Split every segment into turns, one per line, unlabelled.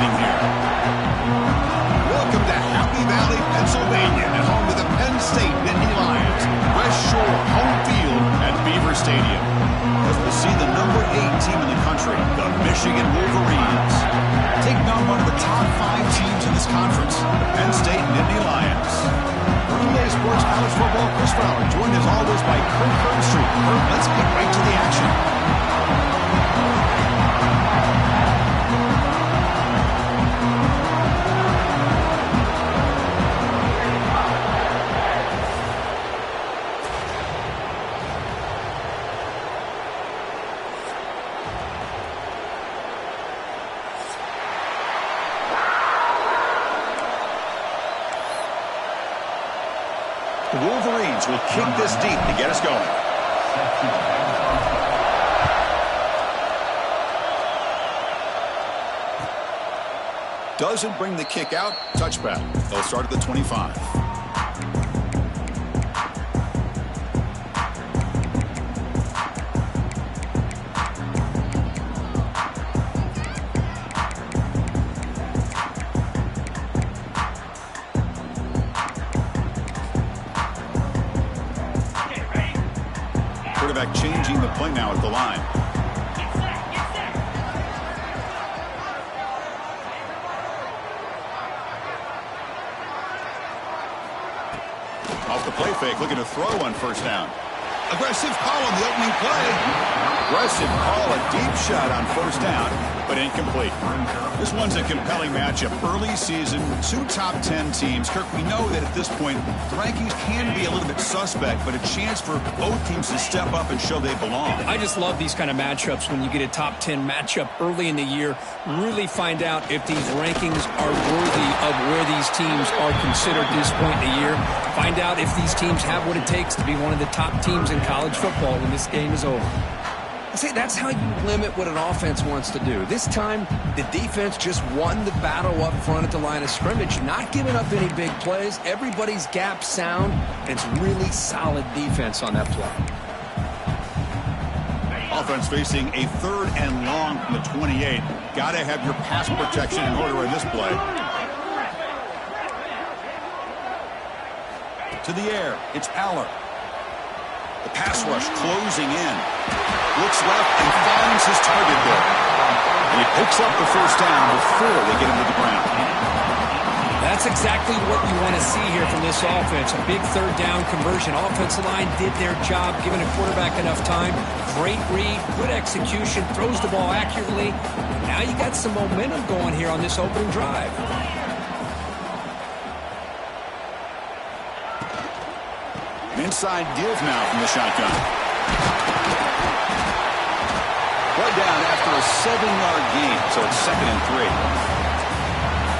inning here. Welcome to Happy Valley, Pennsylvania, and home to the Penn State Nittany Lions. West Shore home field at Beaver Stadium. As we'll see the number 8 team in the country, the Michigan Wolverines, taking on one of the top 5 teams in this conference, the Penn State Nittany Lions. Relay Sports College Football, Chris Fowler, joined as always by Kurt Herbstreit. Kurt, let's get right to the action. The Wolverines will kick this deep to get us going. Doesn't bring the kick out. Touchback. They'll start at the 25. Quarterback changing the play now at the line. Off the play fake, looking to throw on first down. Aggressive call on the opening play. Aggressive call, a deep shot on first down, but incomplete. This one's a compelling matchup. Early season, 2 top 10 teams. Kirk, we know that at this point, the rankings can be a little bit suspect, but a chance for both teams to step up and show they belong.
I just love these kind of matchups when you get a top 10 matchup early in the year. Really find out if these rankings are worthy of where these teams are considered at this point in the year. Find out if these teams have what it takes to be one of the top teams in college football when this game is over. I say that's how you limit what an offense wants to do. This time, the defense just won the battle up front at the line of scrimmage, not giving up any big plays. Everybody's gap sound, and it's really solid defense on that play.
Offense facing a 3rd and long from the 28. Got to have your pass protection in order in this play. To the air, it's Aller. The pass rush closing in. Looks left and finds his target there. And he picks up the first down before they get him to the ground.
That's exactly what you want to see here from this offense. A big 3rd down conversion. Offensive line did their job, giving a quarterback enough time. Great read, good execution, throws the ball accurately. Now you got some momentum going here on this opening drive.
Inside give now from the shotgun. Brought down after a 7-yard gain, so it's 2nd and 3.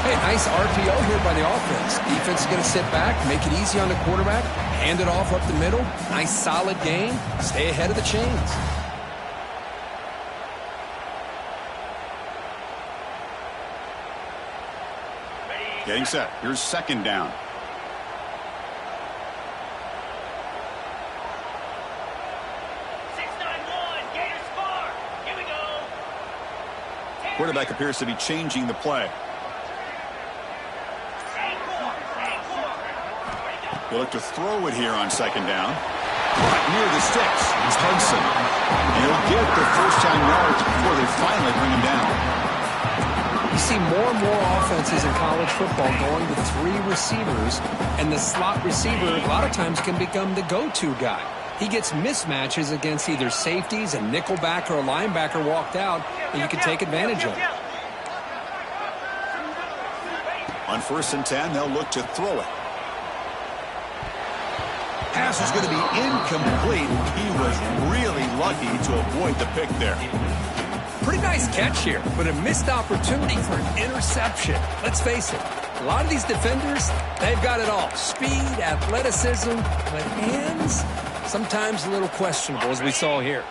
Hey, nice RPO here by the offense. Defense is going to sit back, make it easy on the quarterback, hand it off up the middle. Nice solid gain. Stay ahead of the chains.
Getting set. Here's 2nd down. Quarterback appears to be changing the play. He'll look to throw it here on 2nd down. Right near the sticks. It's Hudson. And he'll get the first-time yards before they finally bring him down.
You see more and more offenses in college football going with 3 receivers, and the slot receiver a lot of times can become the go-to guy. He gets mismatches against either safeties, a nickelbacker, or a linebacker walked out, and you can take advantage of it.
On 1st and 10, they'll look to throw it. Pass is going to be incomplete. He was really lucky to avoid the pick there.
Pretty nice catch here, but a missed opportunity for an interception. Let's face it, a lot of these defenders, they've got it all. Speed, athleticism, but hands, sometimes a little questionable, as we saw here.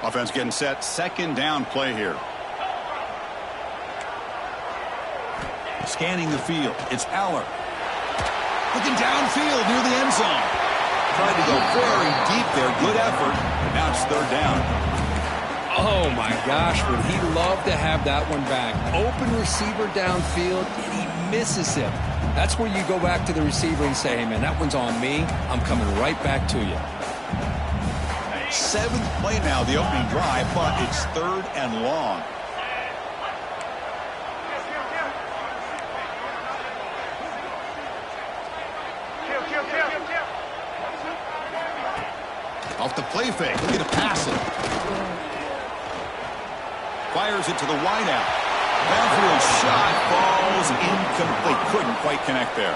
Offense getting set. 2nd down play here. Scanning the field. It's Aller. Looking downfield near the end zone. Tried to go very deep there. Good effort. Now it's 3rd down.
Oh, my gosh, would he love to have that one back. Open receiver downfield, and he misses him. That's where you go back to the receiver and say, hey, man, that one's on me. I'm coming right back to you.
7th play now, the opening drive, but it's 3rd and long. Off the play fake, look at it pass it. Fires it to the wideout. Downfield shot falls incomplete. Couldn't quite connect there.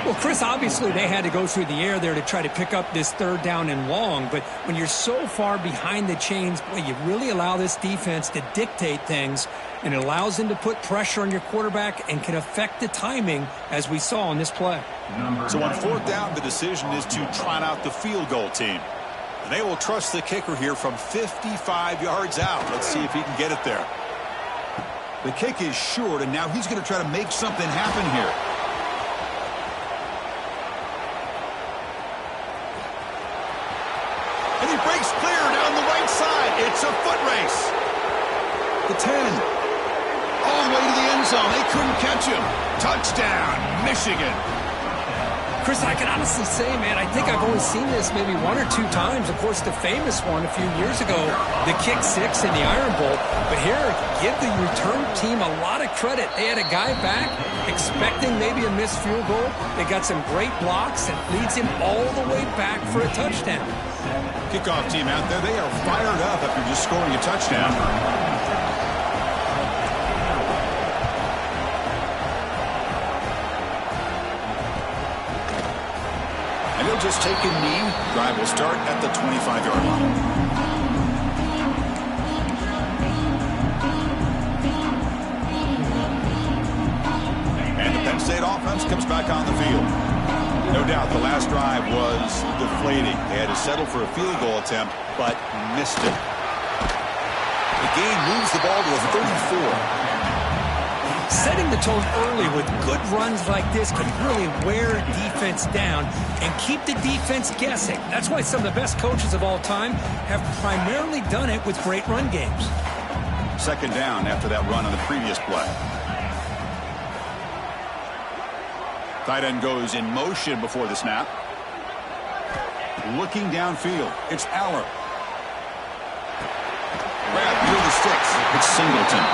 Well, Chris, obviously they had to go through the air there to try to pick up this 3rd down and long, but when you're so far behind the chains, boy, you really allow this defense to dictate things, and it allows them to put pressure on your quarterback and can affect the timing, as we saw on this play.
So on 4th down, the decision is to trot out the field goal team. And they will trust the kicker here from 55 yards out. Let's see if he can get it there. The kick is short, and now he's going to try to make something happen here. And he breaks clear down the right side. It's a foot race. The 10. All the way to the end zone. They couldn't catch him. Touchdown, Michigan.
Chris, I can honestly say, man, I think I've only seen this maybe 1 or 2 times. Of course, the famous one a few years ago, the kick 6 in the Iron Bowl. But here, give the return team a lot of credit. They had a guy back expecting maybe a missed field goal. They got some great blocks and leads him all the way back for a touchdown.
Kickoff team out there, they are fired up after just scoring a touchdown. And he'll just take a knee. Drive will start at the 25-yard line. And the Penn State offense comes back on the field. No doubt the last drive was deflating. They had to settle for a field goal attempt, but missed it. The game moves the ball to a 34.
Setting the tone early with good runs like this can really wear defense down and keep the defense guessing. That's why some of the best coaches of all time have primarily done it with great run games.
2nd down after that run on the previous play. Tight end goes in motion before the snap. Looking downfield, it's Aller. Grab near the sticks, it's Singleton.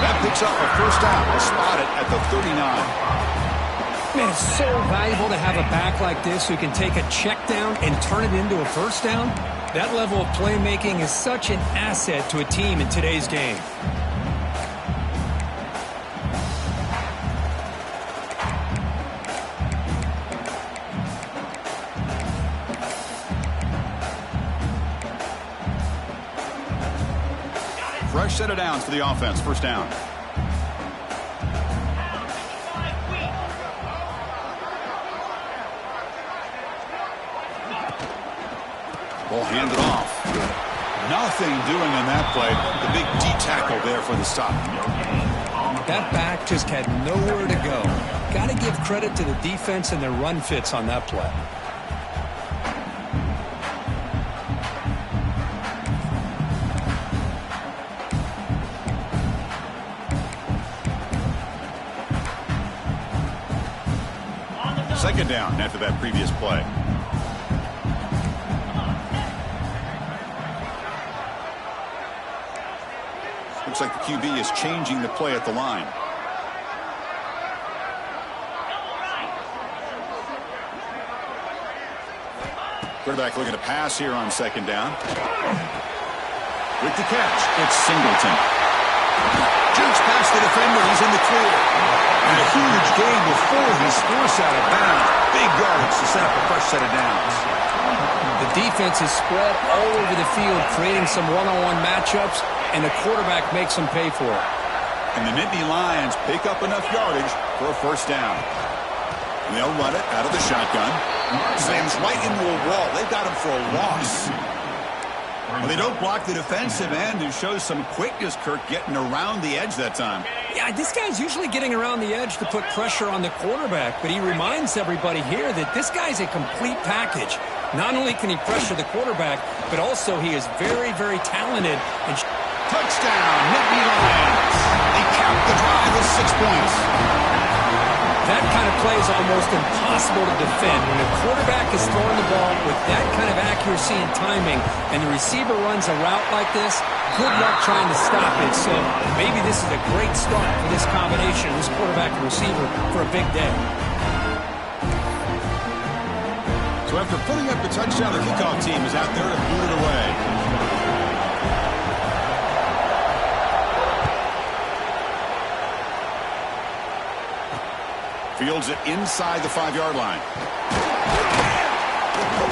That picks up a 1st down. Spotted at the 39.
Man, it's so valuable to have a back like this who can take a check down and turn it into a 1st down. That level of playmaking is such an asset to a team in today's game.
Fresh set of downs for the offense. 1st down. Ball handed off. Nothing doing on that play. The big D tackle there for the stop.
That back just had nowhere to go. Got to give credit to the defense and their run fits on that play.
Second down after that previous play. Looks like the QB is changing the play at the line. Quarterback looking to pass here on 2nd down. With the catch, it's Singleton. Jukes past the defender, he's in the clear. And a huge gain before he's forced out of bounds. Big yardage to set up a fresh set of downs.
The defense is spread all over the field, creating some one-on-one matchups, and the quarterback makes them pay for it.
And the Nittany Lions pick up enough yardage for a 1st down. And they'll run it out of the shotgun. Slams right into a wall. They've got him for a loss. Well, they don't block the defensive end, who shows some quickness, Kirk, getting around the edge that time.
Yeah, this guy's usually getting around the edge to put pressure on the quarterback, but he reminds everybody here that this guy's a complete package. Not only can he pressure the quarterback, but also he is very, very talented. And
touchdown, Nittany Lions. They cap the drive with 6 points.
That kind of play is almost impossible to defend. When a quarterback is throwing the ball with that kind of accuracy and timing, and the receiver runs a route like this, good luck trying to stop it. So maybe this is a great start for this combination, this quarterback and receiver, for a big day.
So after putting up the touchdown, the kickoff team is out there to boot it away. Fields it inside the 5-yard line.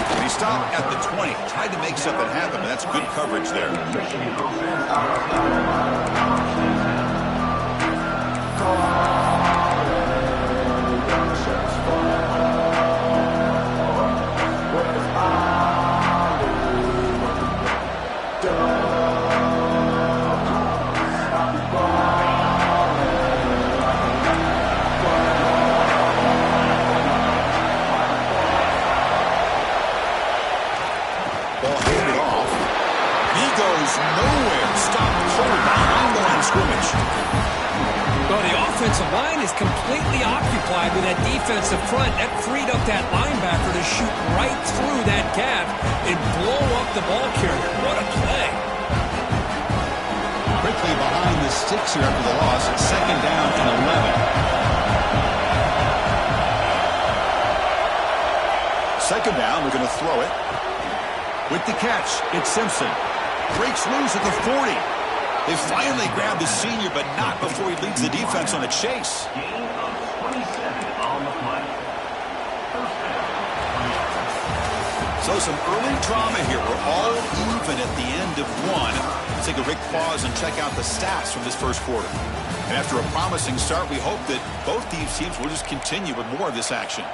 And he stopped at the 20. Tried to make something happen, but that's good coverage there.
Well, the offensive line is completely occupied with that defensive front. That freed up that linebacker to shoot right through that gap and blow up the ball carrier. What a play.
Quickly behind the sticks here after the loss. 2nd down and 11. 2nd down, we're going to throw it. With the catch, it's Simpson. Breaks loose at the 40. They finally grabbed the senior, but not before he leads the defense on a chase. So some early drama here. We're all even at the end of one. Let's take a quick pause and check out the stats from this first quarter. And after a promising start, we hope that both these teams will just continue with more of this action.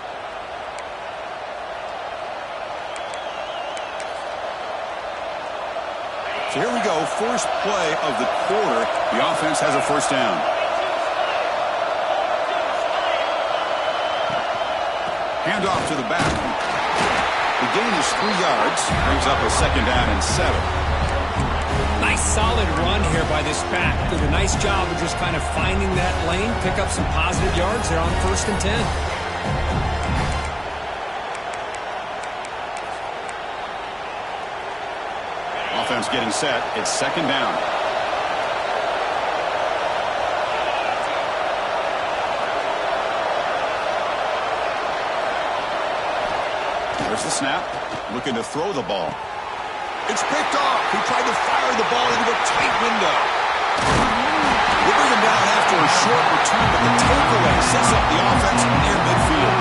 So here we go, first play of the quarter. The offense has a 1st down. Handoff to the back. The gain is 3 yards. Brings up a 2nd down and 7.
Nice solid run here by this back. Did a nice job of just kind of finding that lane, pick up some positive yards there on 1st and 10.
Offense getting set. It's 2nd down. There's the snap. Looking to throw the ball. It's picked off. He tried to fire the ball into a tight window. We'll bring him down after a short return, but the takeaway sets up the offense near midfield.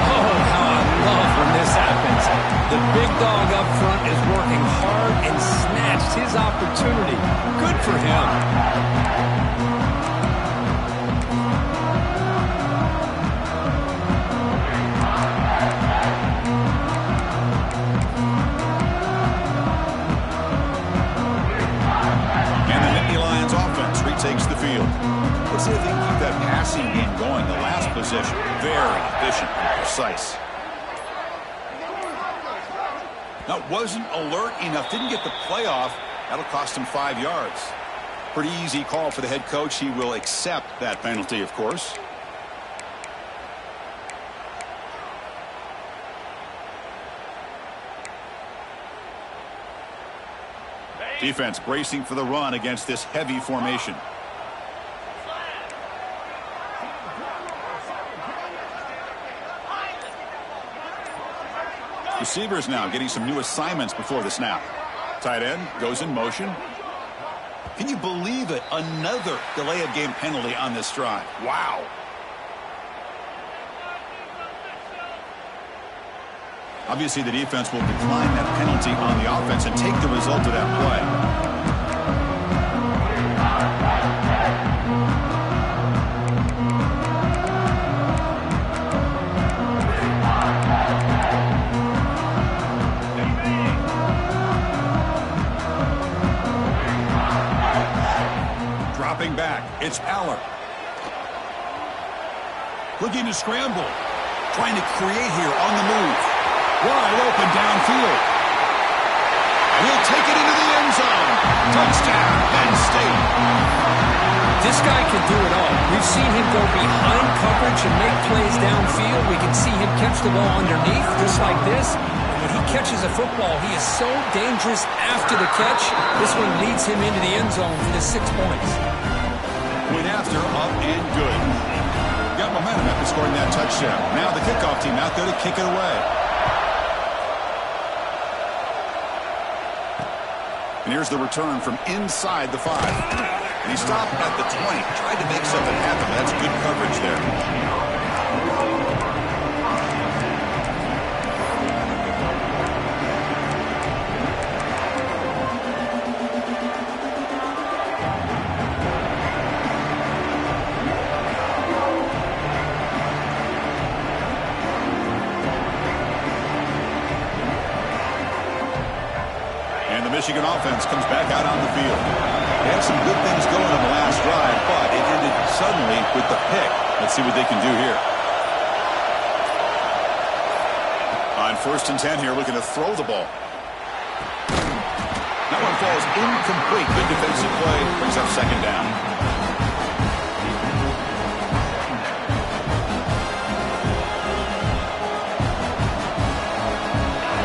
Oh, how I love when this happens. The big dog up front is working hard and snatched his opportunity. Good for him.
And the Nittany Lions offense retakes the field. Let's see if they can keep that passing game going. The last possession, very efficient and precise. Now, wasn't alert enough, didn't get the play off. That'll cost him 5 yards. Pretty easy call for the head coach. He will accept that penalty, of course. Defense bracing for the run against this heavy formation. Receivers now getting some new assignments before the snap. Tight end goes in motion. Can you believe it? Another delay of game penalty on this drive. Wow. Obviously, the defense will decline that penalty on the offense and take the result of that play. Dropping back, it's Aller. Looking to scramble. Trying to create here on the move. Wide open downfield. And he'll take it into the end zone. Touchdown, Penn State.
This guy can do it all. We've seen him go behind coverage and make plays downfield. We can see him catch the ball underneath, just like this. When he catches a football, he is so dangerous after the catch. This one leads him into the end zone for the 6 points.
Went after, up and good. Got momentum after scoring that touchdown. Now the kickoff team out there to kick it away. And here's the return from inside the 5. And he stopped at the 20. Tried to make something happen. That's good coverage there. Michigan offense comes back out on the field. They had some good things going on the last drive, but it ended suddenly with the pick. Let's see what they can do here. On 1st and 10 here, looking to throw the ball. That one falls incomplete. Good defensive play. Brings up 2nd down.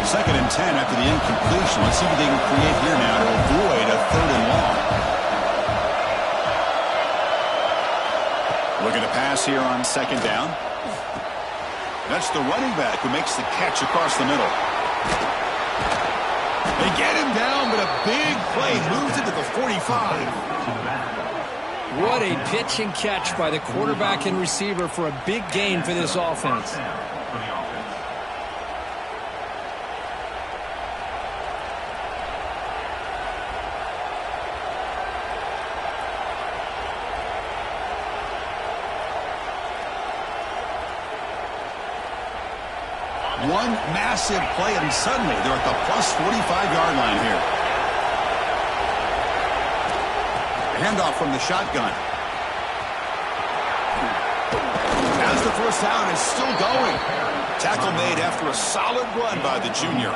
Second and 10 after the incompletion. Let's see what they can create here now to avoid a 3rd and long. Looking to pass here on 2nd down. That's the running back who makes the catch across the middle. They get him down, but a big play moves it to the 45.
What a pitch and catch by the quarterback and receiver for a big gain for this offense.
One massive play, and suddenly they're at the plus 45-yard line here. Handoff from the shotgun. As the first down is still going. Tackle made after a solid run by the junior.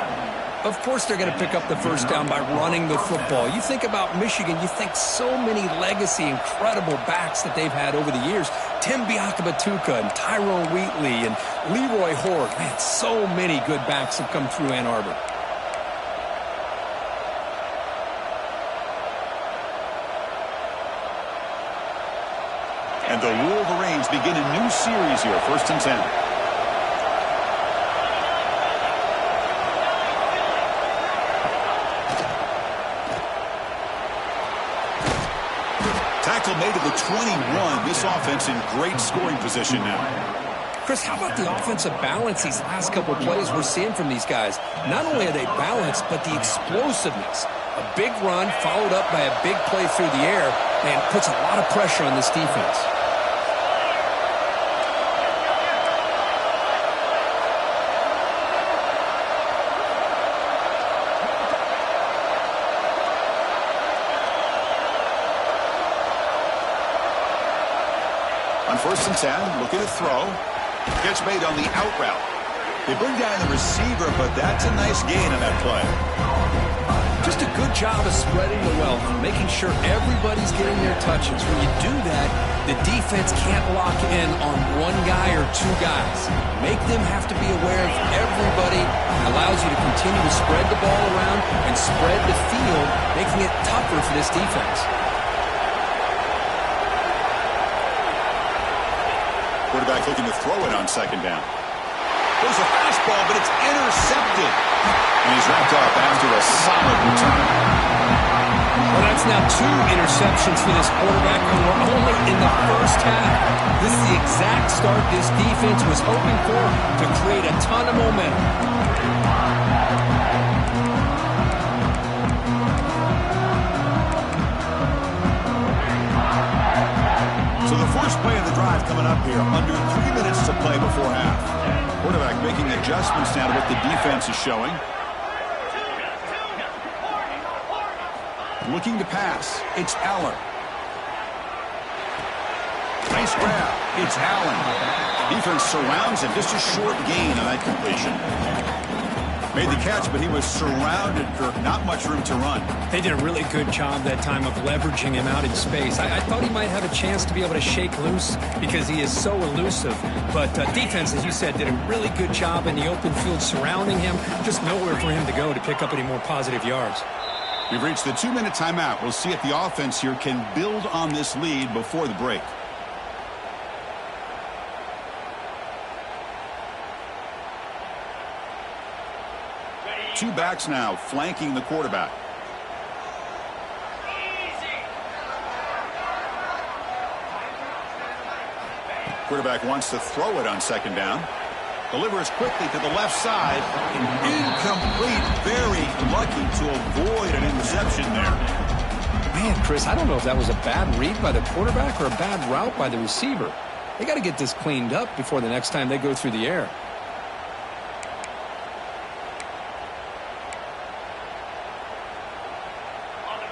Of course they're going to pick up the first down by running the football. You think about Michigan, you think so many legacy, incredible backs that they've had over the years. Tim Biakabatuka and Tyrone Wheatley and Leroy Horde. Man, so many good backs have come through Ann Arbor.
And the Wolverines begin a new series here, 1st and 10. Tackle made to the 21. This offense in great scoring position now.
Chris, how about the offensive balance these last couple plays we're seeing from these guys? Not only are they balanced, but the explosiveness. A big run followed up by a big play through the air, and puts a lot of pressure on this defense.
On 1st and 10, looking to throw. Catch made on the out route. They bring down the receiver, but that's a nice gain on that play.
Just a good job of spreading the wealth, making sure everybody's getting their touches. When you do that, the defense can't lock in on one guy or two guys. Make them have to be aware of everybody. Allows you to continue to spread the ball around and spread the field, making it tougher for this defense.
Quarterback looking to throw it on 2nd down. There's a fastball, but it's intercepted. And he's wrapped up after a solid return.
Well, that's now 2 interceptions for this quarterback, and we're only in the first half. This is the exact start this defense was hoping for to create a ton of momentum.
So the first play of the drive coming up here. Under 3 minutes to play before half. Quarterback making adjustments now to what the defense is showing. Looking to pass. It's Allen. Nice grab. It's Allen. Defense surrounds him. Just a short gain on that completion. Made the catch, but he was surrounded, Kirk. Not much room to run.
They did a really good job that time of leveraging him out in space. I thought he might have a chance to be able to shake loose because he is so elusive. But defense, as you said, did a really good job in the open field surrounding him. Just nowhere for him to go to pick up any more positive yards.
We've reached the 2-minute timeout. We'll see if the offense here can build on this lead before the break. Two backs now flanking the quarterback. Quarterback wants to throw it on second down. Delivers quickly to the left side. Incomplete. Very lucky to avoid an interception there.
Man, Chris, I don't know if that was a bad read by the quarterback or a bad route by the receiver. They got to get this cleaned up before the next time they go through the air.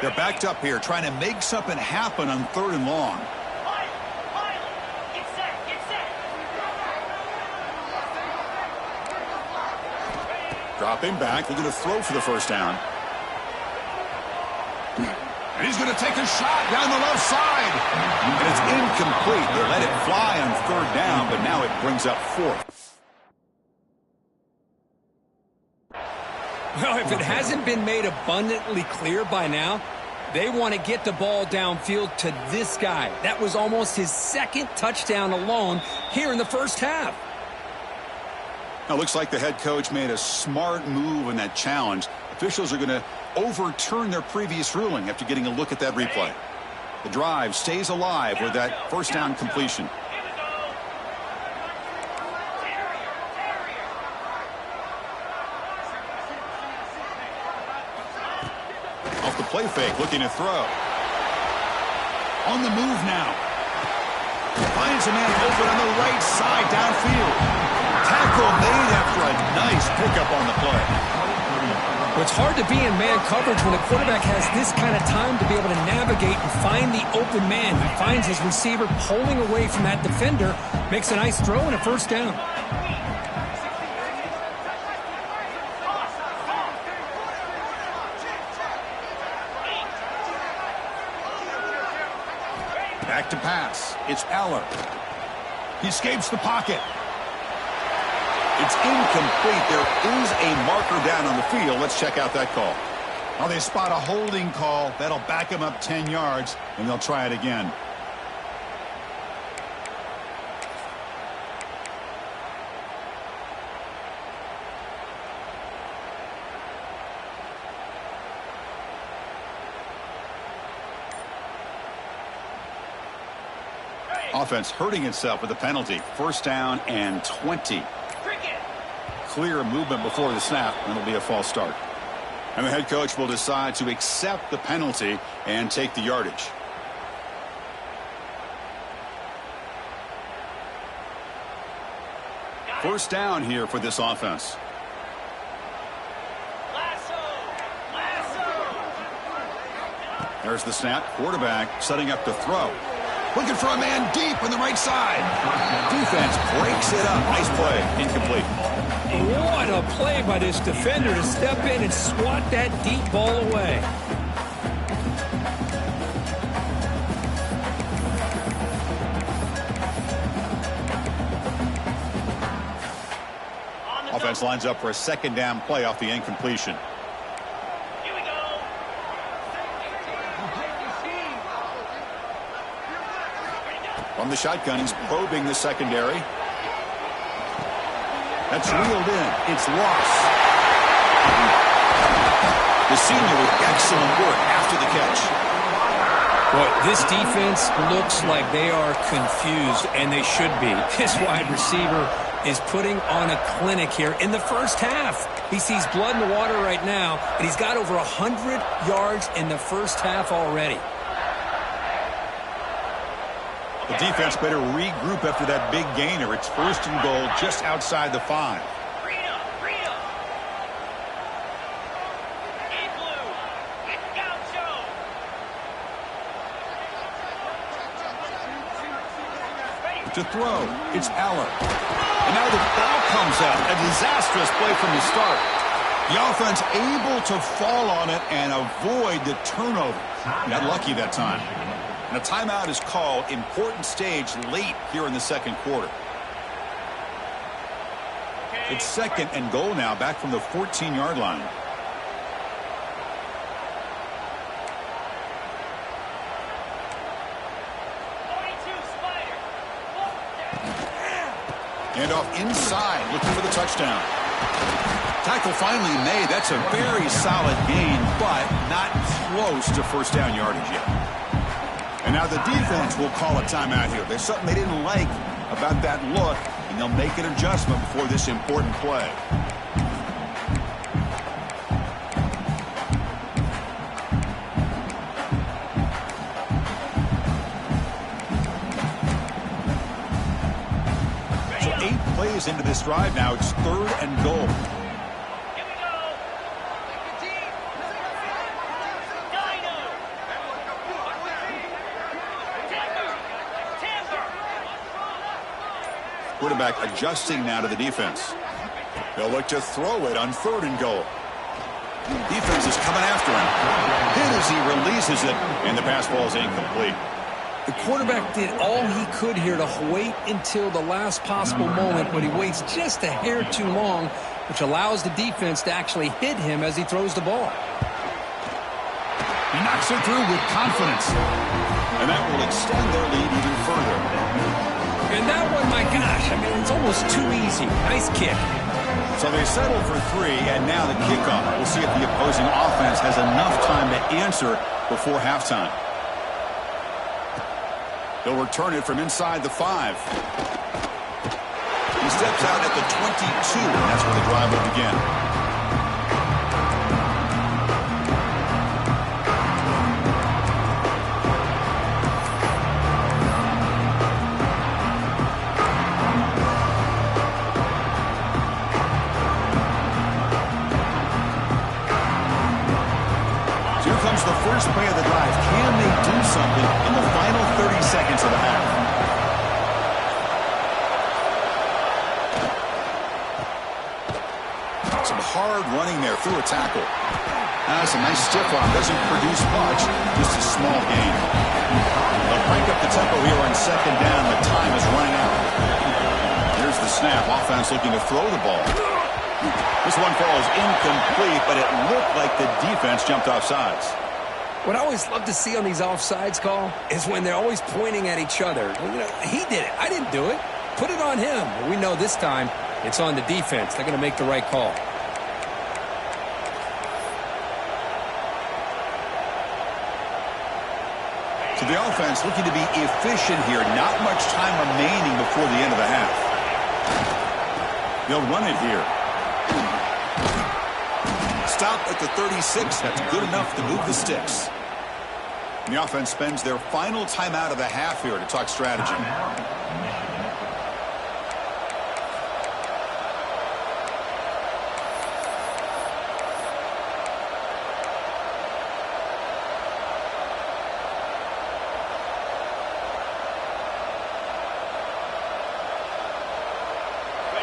They're backed up here, trying to make something happen on 3rd and long. Dropping back, they're going to throw for the first down. And he's going to take a shot down the left side. And it's incomplete. They let it fly on 3rd down, but now it brings up 4th.
Well, if it hasn't been made abundantly clear by now, they want to get the ball downfield to this guy. That was almost his 2nd touchdown alone here in the first half.
Now, looks like the head coach made a smart move in that challenge. Officials are going to overturn their previous ruling after getting a look at that replay. The drive stays alive with that first down completion. Off the play fake, looking to throw. On the move now. Finds a man open on the right side downfield. Tackle made after a nice pickup on the play.
Well, it's hard to be in man coverage when the quarterback has this kind of time to be able to navigate and find the open man. He finds his receiver pulling away from that defender, makes a nice throw and a first down.
Back to pass. It's Aller. He escapes the pocket. It's incomplete. There is a marker down on the field. Let's check out that call. Oh, they spot a holding call. That'll back him up 10 yards, and they'll try it again. Offense hurting itself with a penalty. First down and 20. Clear movement before the snap, and it'll be a false start. And the head coach will decide to accept the penalty and take the yardage. First down here for this offense. There's the snap. Quarterback setting up to throw. Looking for a man deep on the right side. Defense breaks it up. Nice play. Incomplete.
What a play by this defender to step in and swat that deep ball away.
Offense lines up for a second down play off the incompletion. From the shotgun, he's probing the secondary. That's reeled in. It's lost. The senior with excellent work after the catch.
Boy, this defense looks like they are confused, and they should be. This wide receiver is putting on a clinic here in the first half. He sees blood in the water right now, and he's got over 100 yards in the first half already.
The defense better regroup after that big gainer. It's first and goal just outside the 5. To throw, it's Aller. And now the ball comes out. A disastrous play from the start. The offense able to fall on it and avoid the turnover. Got lucky that time. And a timeout is called. Important stage late here in the second quarter. It's 2nd and goal now, back from the 14-yard line. And off inside, looking for the touchdown. Tackle finally made. That's a very solid gain, but not close to first down yardage yet. And now the defense will call a timeout here. There's something they didn't like about that look, and they'll make an adjustment before this important play. So 8 plays into this drive now. It's 3rd and goal. Quarterback adjusting now to the defense. They'll look to throw it on 3rd and goal. Defense is coming after him. Hit as he releases it, and the pass ball is incomplete.
The quarterback did all he could here to wait until the last possible moment, but he waits just a hair too long, which allows the defense to actually hit him as he throws the ball.
He knocks it through with confidence, and that will extend their lead even further.
And that one, my gosh, I mean, it's almost too easy. Nice kick.
So they settle for 3, and now the kickoff. We'll see if the opposing offense has enough time to answer before halftime. They'll return it from inside the 5. He steps out at the 22, and that's where the drive will begin. The first play of the drive. Can they do something in the final 30 seconds of the half? Some hard running there through a tackle. That's a nice stiff arm. Doesn't produce much. Just a small gain. They'll crank up the tempo here on 2nd down. The time is running out. Here's the snap. Offense looking to throw the ball. This one falls incomplete, but it looked like the defense jumped off sides.
What I always love to see on these offsides call is when they're always pointing at each other. You know, he did it. I didn't do it. Put it on him. But we know this time it's on the defense. They're going to make the right call.
So the offense looking to be efficient here. Not much time remaining before the end of the half. They'll run it here. Stop at the 36. That's good enough to move the sticks. And the offense spends their final timeout of the half here to talk strategy.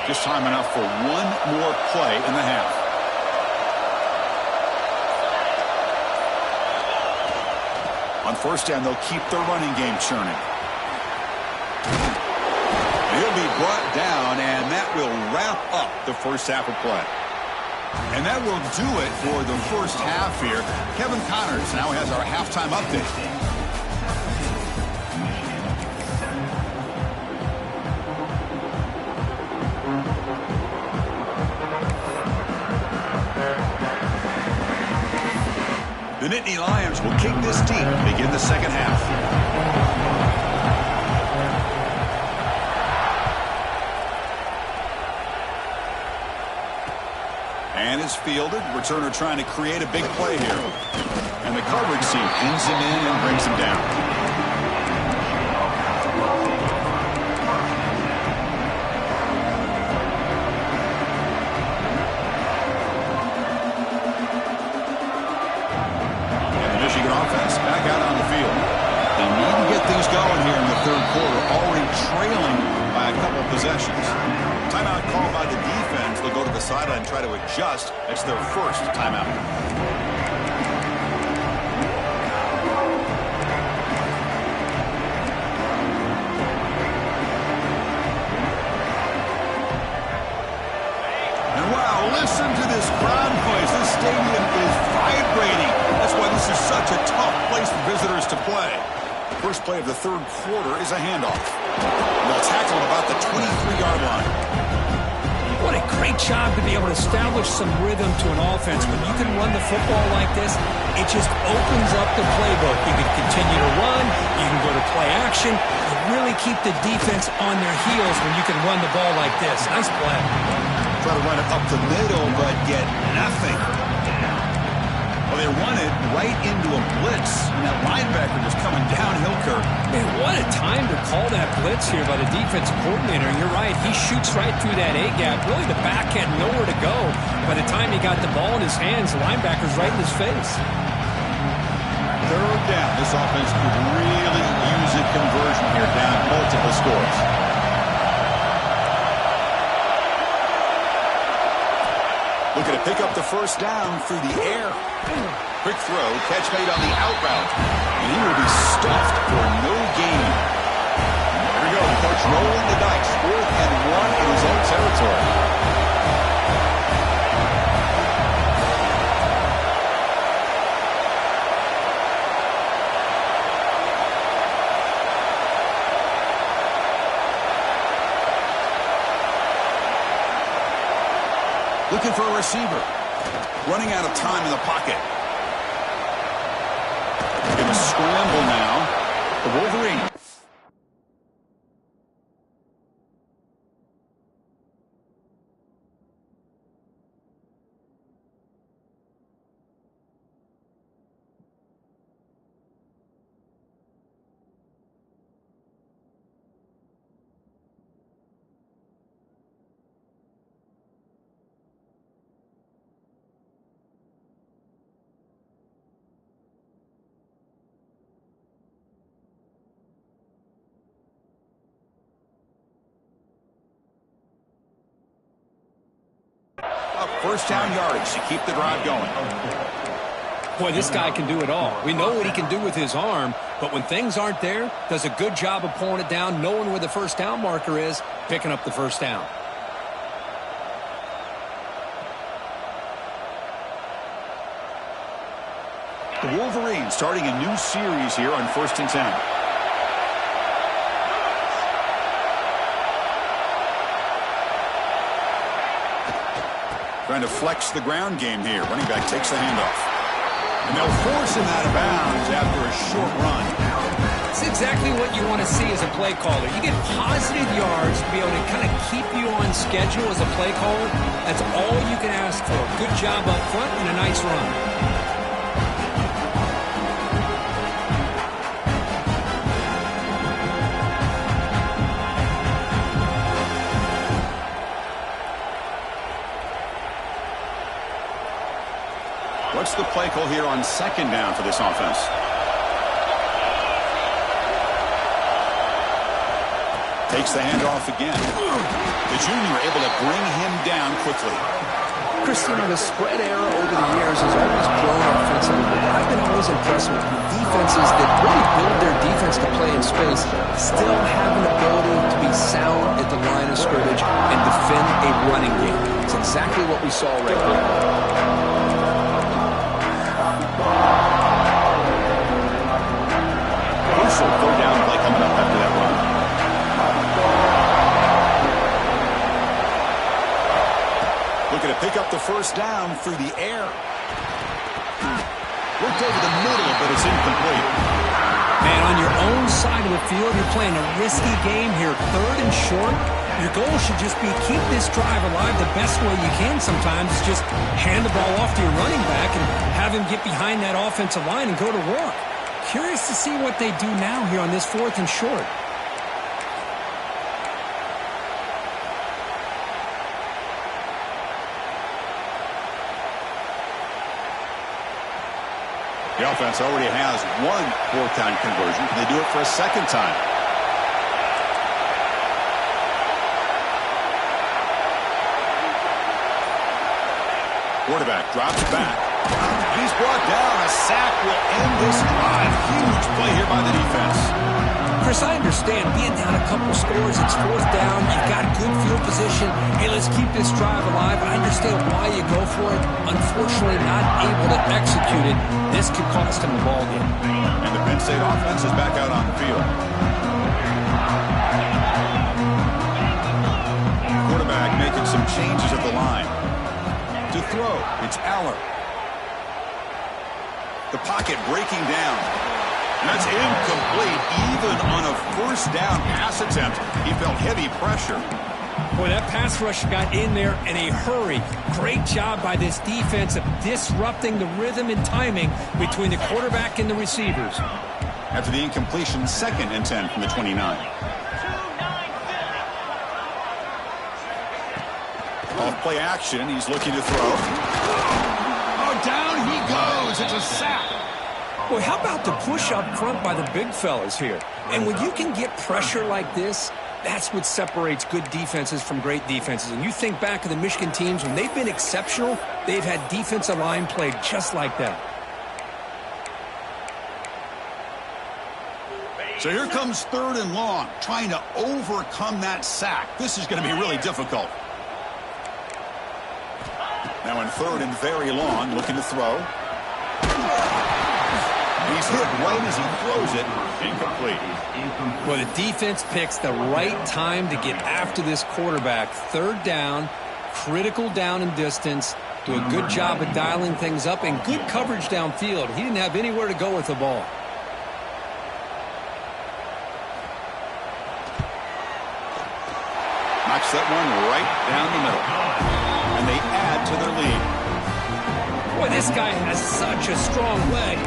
Just time enough for one more play in the half. On first down, they'll keep their running game churning. He'll be brought down, and that will wrap up the first half of play. And that will do it for the first half here. Kevin Connors now has our halftime update. The Nittany Lions will kick this deep and begin the second half. And is fielded. Returner trying to create a big play here. And the coverage team pins him in and brings him down. Going here in the third quarter, already trailing by a couple possessions. Timeout called by the defense. They'll go to the sideline, try to adjust. That's their first timeout. Listen to this crowd noise. This stadium is vibrating. That's why this is such a tough place for visitors to play. First play of the third quarter is a handoff. They'll tackle about the 23-yard line.
What a great job to be able to establish some rhythm to an offense. When you can run the football like this, it just opens up the playbook. You can continue to run. You can go to play action. You really keep the defense on their heels when you can run the ball like this. Nice play.
Try to run it up the middle, but get nothing. Well, they run it right into a blitz, and that linebacker just coming downhill, Kirk.
Man, what a time to call that blitz here by the defensive coordinator. You're right, he shoots right through that A-gap. Really, the back had nowhere to go. By the time he got the ball in his hands, the linebacker's right in his face.
Third down. This offense could really use a conversion here, down multiple scores. Looking to pick up the first down through the air. Quick throw, catch made on the out route. And he will be stuffed for no gain. Here we go, the coach rolling the dice. 4th and 1 in his own territory. Looking for a receiver. Running out of time in the pocket. Going to scramble now. The Wolverine. First down yardage to keep the drive going.
Boy, this guy can do it all. We know what he can do with his arm, but when things aren't there, does a good job of pulling it down, knowing where the first down marker is, picking up the first down.
The Wolverines starting a new series here on 1st and 10. Trying to flex the ground game here. Running back takes the handoff. And they'll force him out of bounds after a short run.
It's exactly what you want to see as a play caller. You get positive yards to be able to kind of keep you on schedule as a play caller. That's all you can ask for. Good job up front and a nice run.
What's the play call here on 2nd down for this offense? Takes the handoff again. The junior able to bring him down quickly.
Christina, the spread era over the years has always grown offensively, but I've been always impressed with defenses that really build their defense to play in space, still have an ability to be sound at the line of scrimmage and defend a running game. It's exactly what we saw right there.
Crucial third down play coming up after that run. Looking to pick up the first down through the air. Looked over the middle, but it's incomplete.
Man, on your own side of the field, you're playing a risky game here. 3rd and short. Your goal should just be keep this drive alive the best way you can sometimes. Just hand the ball off to your running back and have him get behind that offensive line and go to work. Curious to see what they do now here on this 4th and short.
The offense already has one 4th down conversion. Can they do it for a second time? Quarterback drops back. He's brought down. A sack will end this drive. Huge play here by the defense.
Chris, I understand being down a couple scores, it's fourth down, you've got good field position. Hey, let's keep this drive alive. I understand why you go for it. Unfortunately, not able to execute it. This could cost him the ball game.
And the Penn State offense is back out on the field. Quarterback making some changes at the line. To throw, it's Aller. The pocket breaking down. That's incomplete. Even on a first down pass attempt, he felt heavy pressure.
Boy, that pass rush got in there in a hurry. Great job by this defense of disrupting the rhythm and timing between the quarterback and the receivers.
After the incompletion, 2nd and 10 from the 29. Off play action, he's looking to throw. Oh, down he goes. It's a sack.
Boy, how about the push up front by the big fellas here? And when you can get pressure like this, that's what separates good defenses from great defenses. And you think back of the Michigan teams, when they've been exceptional, they've had defensive line play just like that.
So here comes 3rd and long, trying to overcome that sack. This is going to be really difficult. Now in 3rd and very long, looking to throw. He's hit right as he throws it. Incomplete.
Well, the defense picks the right time to get after this quarterback. 3rd down, critical down and distance. Do a good job of dialing things up and good coverage downfield. He didn't have anywhere to go with the ball.
Knocks that one right down the middle. And they add to their lead.
Boy, this guy has such a strong leg.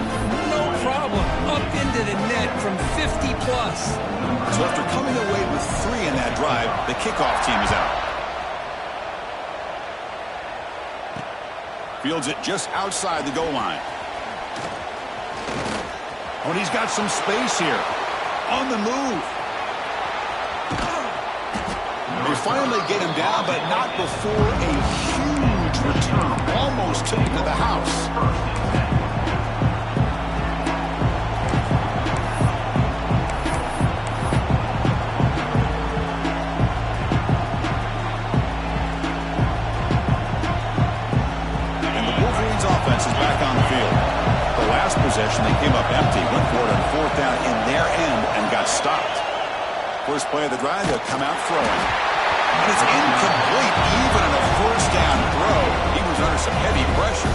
No problem. Up into the net from 50 plus.
So after coming away with 3 in that drive, the kickoff team is out. Fields it just outside the goal line. Oh, and he's got some space here. On the move. They finally get him down, but not before a huge return. Almost took him to the house. Offense is back on the field. The last possession, they came up empty, went for it on 4th down in their end and got stopped. First play of the drive, they'll come out throwing. And it's incomplete, even on a first down throw. He was under some heavy pressure.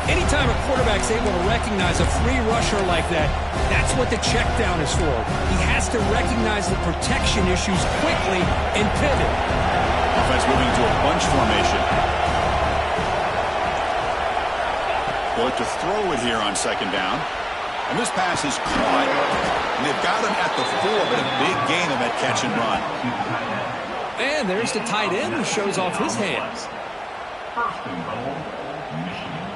Anytime a quarterback's able to recognize a free rusher like that, that's what the check down is for. He has to recognize the protection issues quickly and pivot.
Offense moving to a bunch formation. They'll look to throw it here on 2nd down. And this pass is caught. And they've got him at the 4, but a big gain on that catch and run.
And there's the tight end who shows off his hands.
First and goal, Michigan.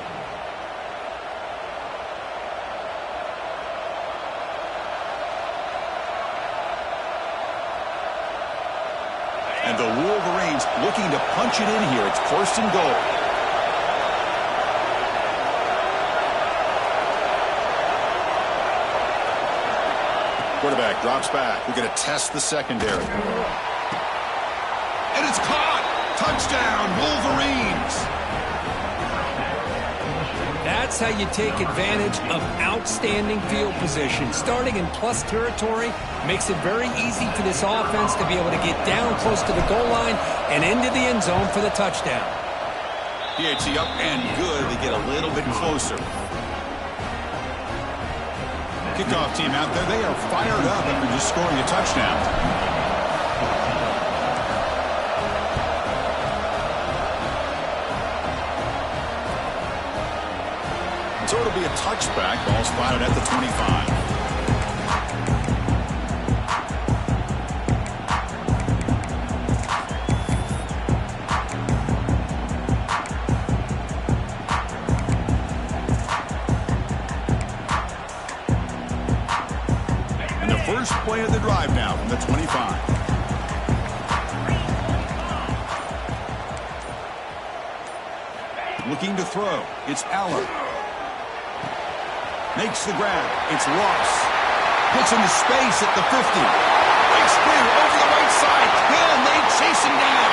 And the Wolverines looking to punch it in here. It's 1st and goal. Quarterback drops back. We're going to test the secondary. And it's caught. Touchdown, Wolverines.
That's how you take advantage of outstanding field position. Starting in plus territory makes it very easy for this offense to be able to get down close to the goal line and into the end zone for the touchdown.
PAT up and good. They get a little bit closer. Kickoff team out there, they are fired up after just scoring a touchdown. So it'll be a touchback. Ball spotted at the 25. First play of the drive now from the 25. Looking to throw. It's Allen. Makes the grab. It's Ross. Gets into space at the 50. Breaks clear over the right side. Penn, they chase him down.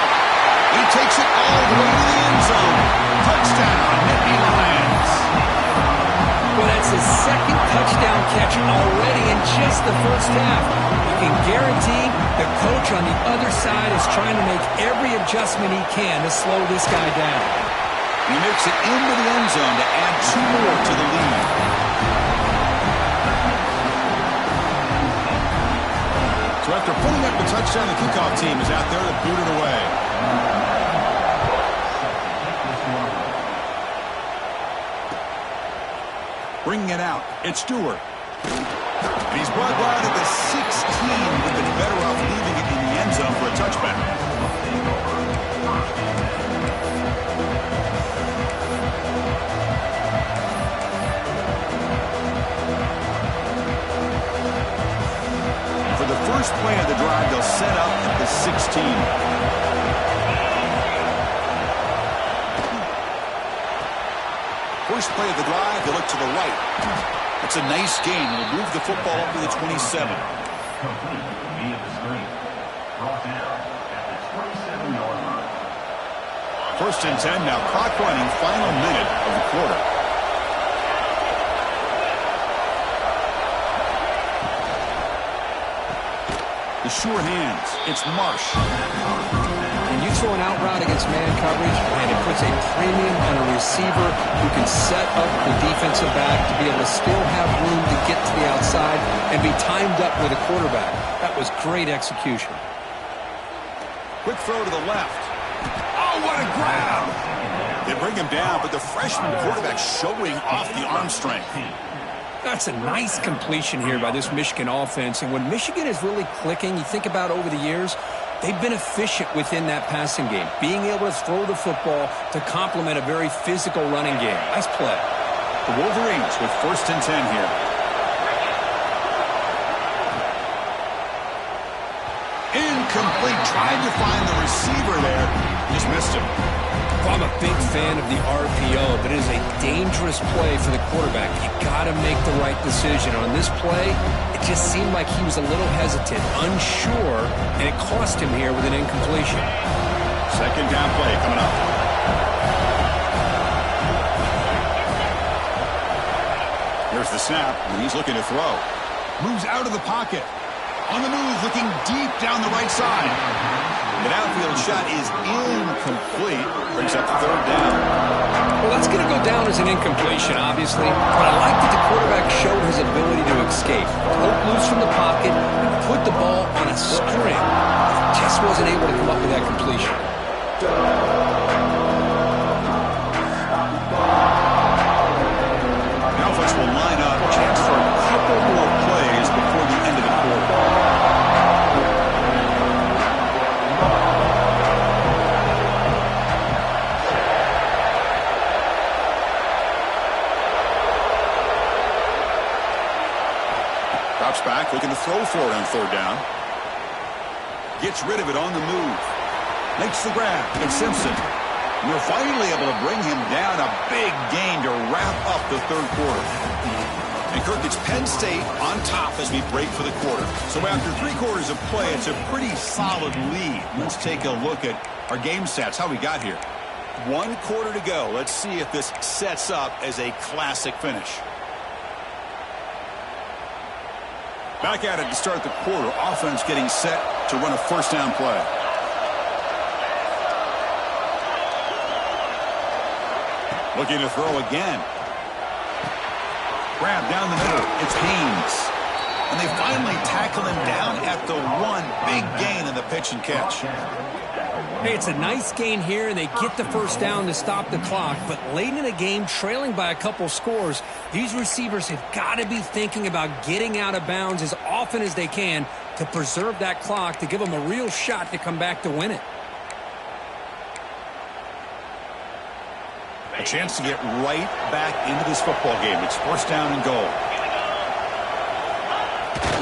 He takes it all the way to the end zone. Touchdown, Nittany Lions.
Well, that's his second touchdown catch already in just the first half. You can guarantee the coach on the other side is trying to make every adjustment he can to slow this guy down.
He makes it into the end zone to add 2 more to the lead. So after pulling up the touchdown, the kickoff team is out there to boot it away. Bringing it out, it's Stewart. And he's brought down at the 16. Would have been better off leaving it in the end zone for a touchback. And for the first play of the drive, they'll set up at the 16. First play of the drive, they look to the right. It's a nice gain. They'll move the football up to the 27.
Complete via the screen. Brought down at the 27-yard line.
First and 10 now. Clock running. Final minute of the quarter. The sure hands. It's Marsh.
When you throw an out route against man coverage, and it puts a premium on a receiver who can set up the defensive back to be able to still have room to get to the outside and be timed up with a quarterback. That was great execution.
Quick throw to the left. Oh, what a grab! They bring him down, but the freshman quarterback showing off the arm strength.
That's a nice completion here by this Michigan offense. And when Michigan is really clicking, you think about over the years, they've been efficient within that passing game, being able to throw the football to complement a very physical running game. Nice play.
The Wolverines with first and 10 here. Incomplete. Tried to find the receiver there. Just missed him.
Well, I'm a big fan of the RPO, but it is a dangerous play for the quarterback. You got to make the right decision. On this play, it just seemed like he was a little hesitant, unsure, and it cost him here with an incompletion.
Second down play coming up. Here's the snap, and he's looking to throw. Moves out of the pocket. On the move, looking deep down the right side. The downfield shot is incomplete. Brings up third down.
Well, that's going to go down as an incompletion, obviously. But I like that the quarterback showed his ability to escape. Broke loose from the pocket and put the ball on a string. Just wasn't able to come up with that completion.
The offense will line up. Chance for a couple more plays before the end of the quarter. Drops back, looking to throw for it on third down. Gets rid of it on the move. Makes the grab. It's Simpson. We're finally able to bring him down. A big gain to wrap up the third quarter. And Kirk, it's Penn State on top as we break for the quarter. So after 3 quarters of play, it's a pretty solid lead. Let's take a look at our game stats, how we got here. 1 quarter to go. Let's see if this sets up as a classic finish. Back at it to start the quarter. Offense getting set to run a first down play. Looking to throw again. Grab down the middle. It's Haynes. And they finally tackle him down at the 1. Big gain in the pitch and catch.
Hey, it's a nice gain here, and they get the first down to stop the clock. But late in the game, trailing by a couple scores, these receivers have got to be thinking about getting out of bounds as often as they can to preserve that clock, to give them a real shot to come back to win it.
A chance to get right back into this football game. It's first down and goal.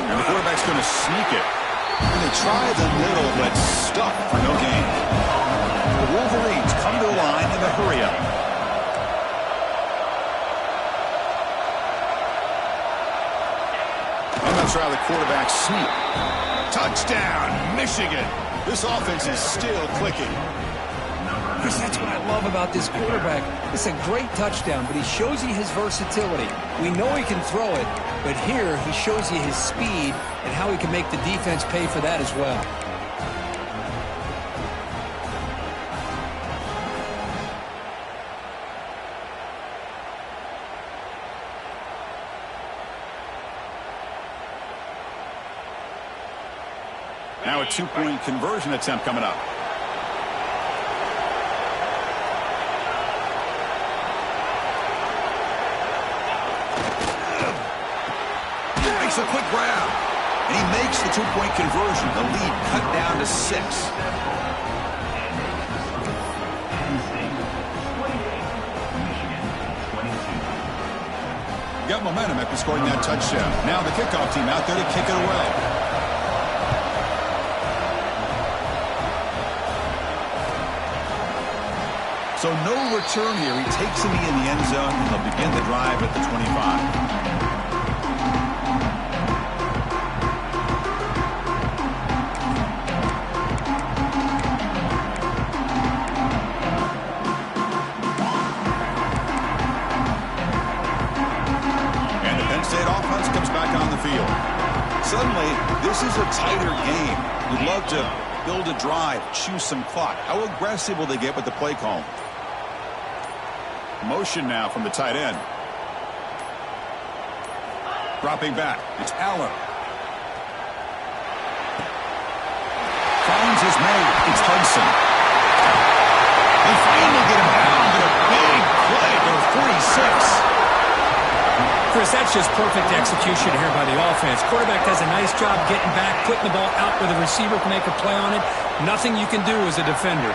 And the quarterback's going to sneak it. And they try the middle, but stuck for no gain. The Wolverines come to the line in the hurry-up. Let's try the quarterback sneak. Touchdown, Michigan. This offense is still clicking.
Chris, that's what I love about this quarterback. It's a great touchdown, but he shows you his versatility. We know he can throw it, but here he shows you his speed and how he can make the defense pay for that as well.
Now a two-point conversion attempt coming up. Makes a quick grab. And he makes the two-point conversion. The lead cut down to 6. Got momentum after scoring that touchdown. Now the kickoff team out there to kick it away. So no return here. He takes him in the end zone, and they'll begin the drive at the 25. And the Penn State offense comes back on the field. Suddenly, this is a tighter game. We'd love to build a drive, choose some clock. How aggressive will they get with the play call? Motion now from the tight end. Dropping back. It's Allen. Finds his man. It's Hudson. They finally get him down, but a big play to 46.
Chris, that's just perfect execution here by the offense. Quarterback does a nice job getting back, putting the ball out where the receiver can make a play on it. Nothing you can do as a defender.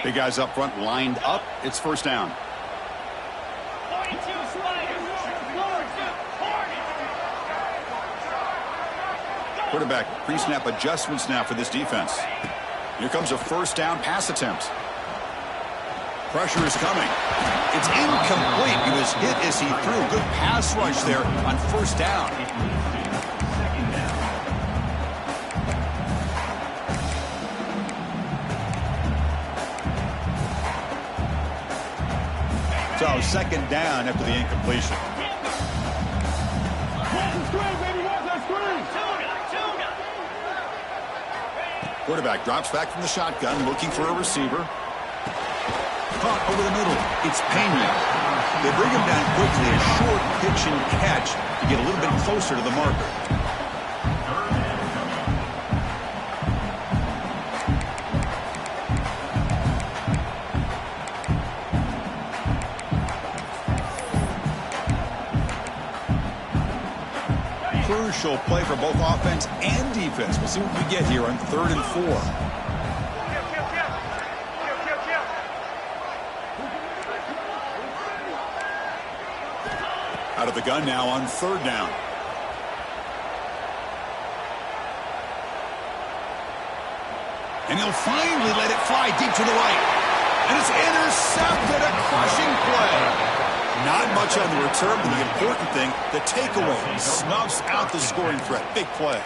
Big guys up front lined up. It's first down. Quarterback pre-snap adjustments now for this defense. Here comes a first down pass attempt. Pressure is coming. It's incomplete. He was hit as he threw. Good pass rush there on first down. So second down after the incompletion. Quarterback drops back from the shotgun, looking for a receiver. Caught over the middle. It's Penn. They bring him down quickly. A short pitch and catch to get a little bit closer to the marker. Crucial play for both offense and defense. We'll see what we get here on 3rd and 4. Out of the gun now on 3rd down. And he'll finally let it fly deep to the right. And it's intercepted. A crushing play. Not much on the return, but the important thing, the takeaway. He snuffs out the scoring threat. Big play.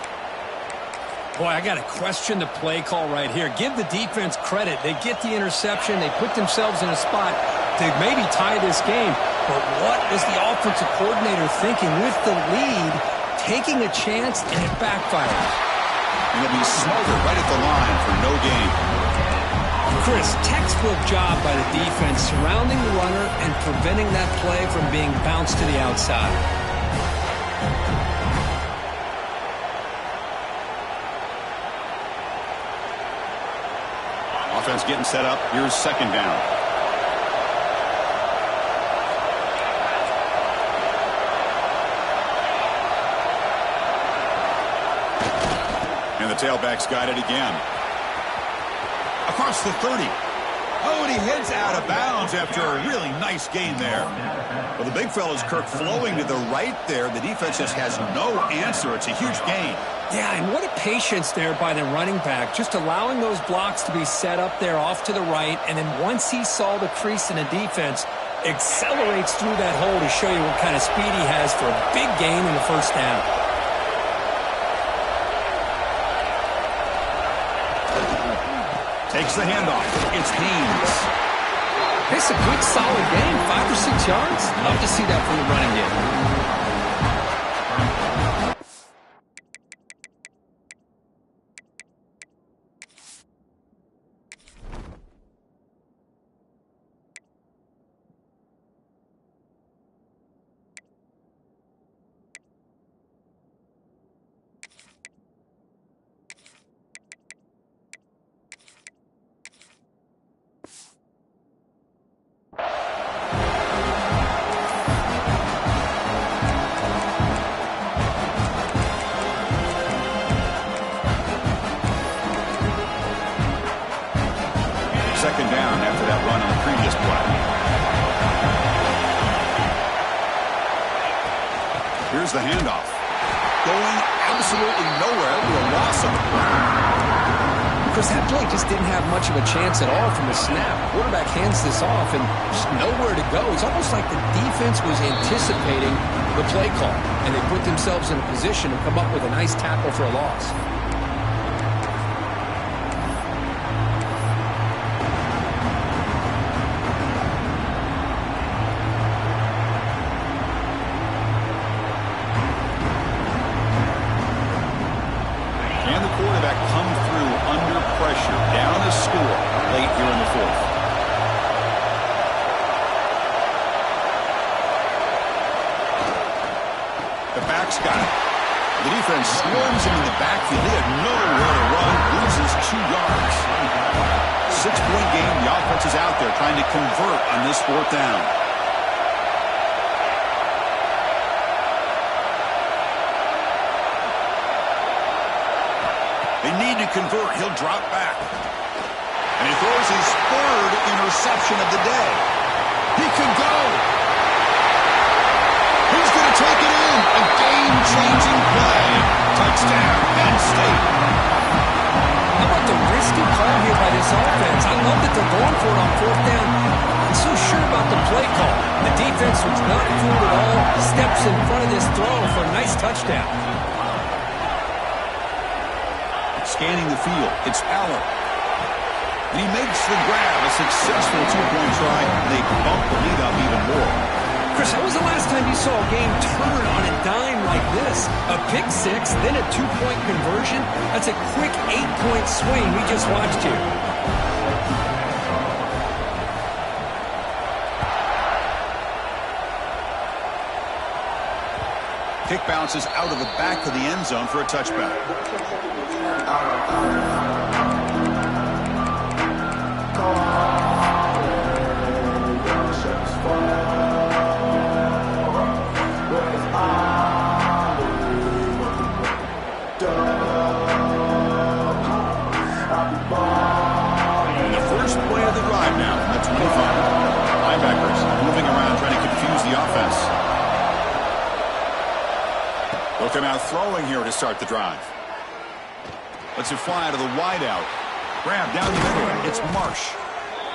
Boy, I got to question the play call right here. Give the defense credit. They get the interception. They put themselves in a spot to maybe tie this game. But what was the offensive coordinator thinking with the lead, taking a chance, and it backfired?
And he'll be smothered right at the line for no gain.
Chris, textbook job by the defense surrounding the runner and preventing that play from being bounced to the outside.
Offense getting set up. Here's second down. And the tailback's got it again. Across the 30. Oh, and he heads out of bounds after a really nice gain there. Well, the big fella's Kirk flowing to the right there. The defense just has no answer. It's a huge gain.
Yeah, and what a patience there by the running back, just allowing those blocks to be set up there off to the right, and then once he saw the crease in the defense, accelerates through that hole to show you what kind of speed he has for a big gain in the first down.
Takes the handoff. It's Haynes.
It's a good, solid gain, 5 or 6 yards. Love to see that from the running game.
Second down after that run on the previous play. Here's the handoff. Going absolutely nowhere to a loss on the ground.
Chris, that play just didn't have much of a chance at all from the snap. Quarterback hands this off and just nowhere to go. It's almost like the defense was anticipating the play call, and they put themselves in a position to come up with a nice tackle for a loss.
Swarms him in the backfield. He had nowhere to run. Loses 2 yards. 6-point game. The offense is out there trying to convert on this 4th down. They need to convert. He'll drop back. And he throws his 3rd interception of the day. He could go. He's going to take it in. A game-changing play. Touchdown, Penn State.
How about the risky call here by this offense? I love that they're going for it on 4th down. I'm so sure about the play call. The defense was not fooled at all. Steps in front of this throw for a nice touchdown.
Scanning the field, it's Aller. And he makes the grab, a successful 2-point try. They bump the lead up even more.
Chris, when was the last time you saw a game turn on a dime like this? A pick 6, then a 2-point conversion? That's a quick 8-point swing we just watched here.
Kick bounces out of the back of the end zone for a touchback. They'll come out throwing here to start the drive. Let's it fly out of the wideout. Grab down the middle. It's Marsh.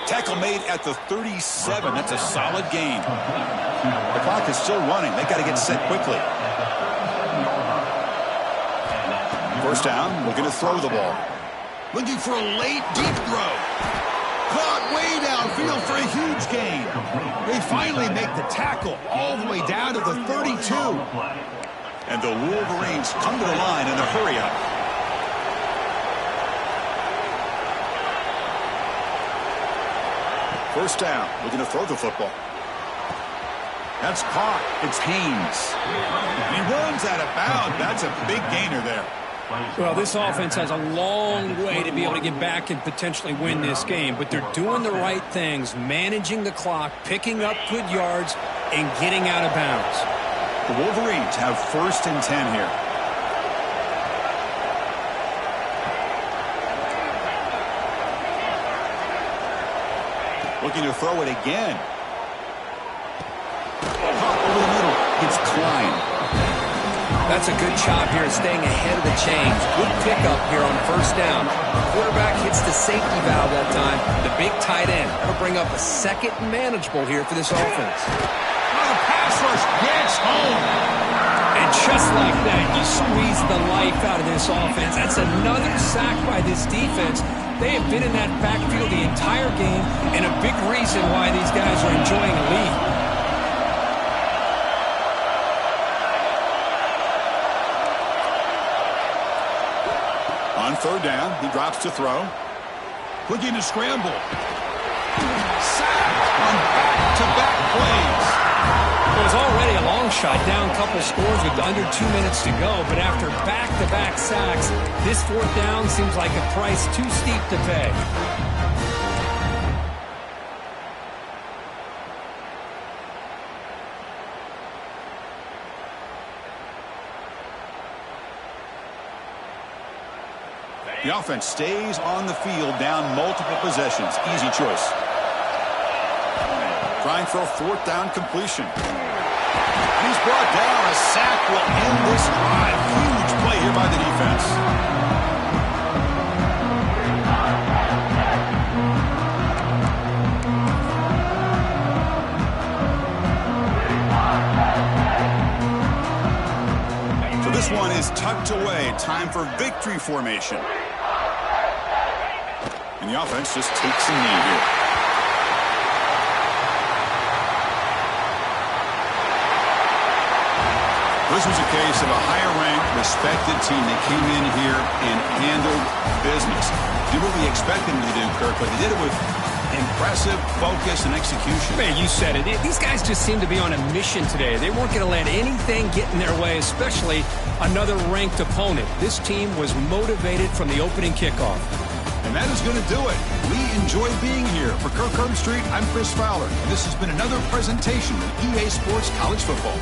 Tackle made at the 37. That's a solid gain. The clock is still running. They got to get set quickly. First down, looking to throw the ball. Looking for a late, deep throw. Caught way downfield for a huge gain. They finally make the tackle all the way down to the 32. And the Wolverines come to the line in a hurry-up. First down, looking to throw the football. That's caught. It's Haynes. He runs out of bounds. That's a big gainer there.
Well, this offense has a long way to be able to get back and potentially win this game, but they're doing the right things, managing the clock, picking up good yards, and getting out of bounds.
The Wolverines have first and 10 here. Looking to throw it again. Caught over the middle. It's Klein.
That's a good job here staying ahead of the chains. Good pickup here on first down. The quarterback hits the safety valve that time. The big tight end. That'll bring up a second and manageable here for this offense.
The pass rush gets home.
And just like that, you squeeze the life out of this offense. That's another sack by this defense. They have been in that backfield the entire game, and a big reason why these guys are enjoying a lead.
On third down, he drops to throw. Looking to scramble. Sacked on back-to-back plays.
It was already a long shot, down a couple scores with under 2 minutes to go, but after back-to-back sacks, this fourth down seems like a price too steep to pay.
The offense stays on the field down multiple possessions. Easy choice. Trying for a fourth down completion. He's brought down. A sack will end this drive. Huge play here by the defense. So this one is tucked away. Time for victory formation. And the offense just takes a knee here. This was a case of a higher-ranked, respected team that came in here and handled business. Did what we expected them to do, Kirk, but they did it with impressive focus and execution.
Man, you said it. These guys just seem to be on a mission today. They weren't going to let anything get in their way, especially another ranked opponent. This team was motivated from the opening kickoff.
And that is going to do it. We enjoyed being here. For Kirk Street, I'm Chris Fowler, and this has been another presentation of EA Sports College Football.